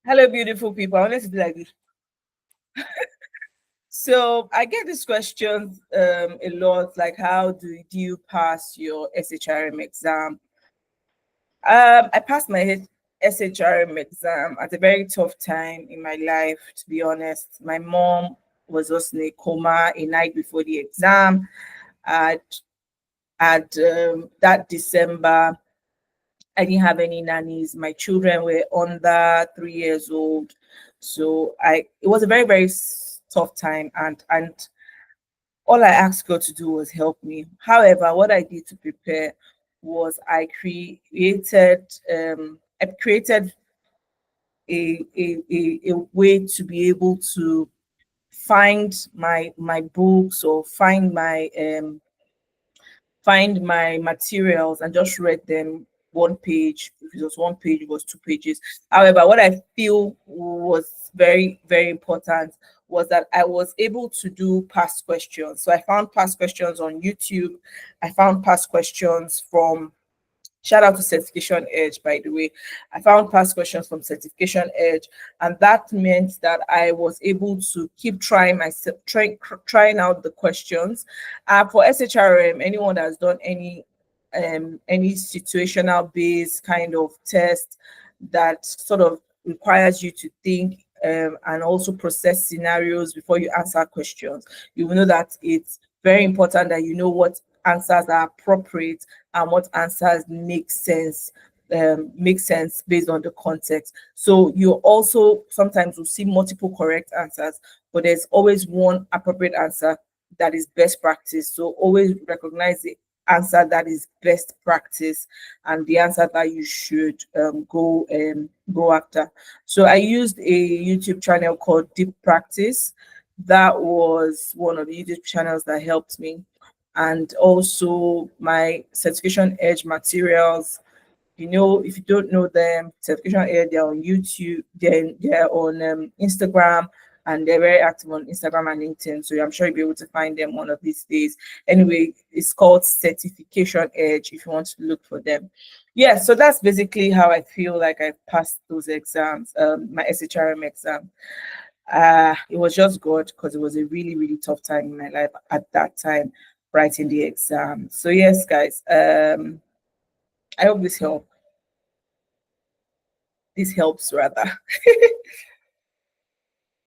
Hello, beautiful people. I wanted to be like this. So I get this question a lot, like how do you pass your SHRM exam? I passed my SHRM exam at a very tough time in my life, to be honest. My mom was just in a coma a night before the exam. At that December, I didn't have any nannies. My children were under 3 years old, so I it was a very tough time, and all I asked God to do was help me. However, what I did to prepare was I created a way to be able to find my books or find my materials and just read them one page. If it was one page, it was 2 pages. However, what I feel was very important was that I was able to do past questions. So I found past questions on YouTube. I found past questions from shout out to Certification Edge, by the way. I found past questions from Certification Edge, and that meant that I was able to keep trying myself, trying out the questions. For SHRM, anyone that's done any situational based kind of test that sort of requires you to think and also process scenarios before you answer questions, you will know that it's very important that you know what answers are appropriate and what answers make sense based on the context. So you also sometimes will see multiple correct answers, but there's always one appropriate answer that is best practice. So always recognize the answer that is best practice and the answer that you should go after. So I used a YouTube channel called Deep Practice. That was one of the YouTube channels that helped me, and also my Certification Edge materials. If you don't know them, Certification Edge, they're on YouTube, they're on Instagram, and they're very active on Instagram and LinkedIn. So I'm sure you'll be able to find them one of these days. Anyway, it's called Certification Edge if you want to look for them. Yeah, so that's basically how I feel like I passed those exams, my SHRM exam. It was just good because it was a really tough time in my life at that time, writing the exam. So yes, guys, I hope this helps rather.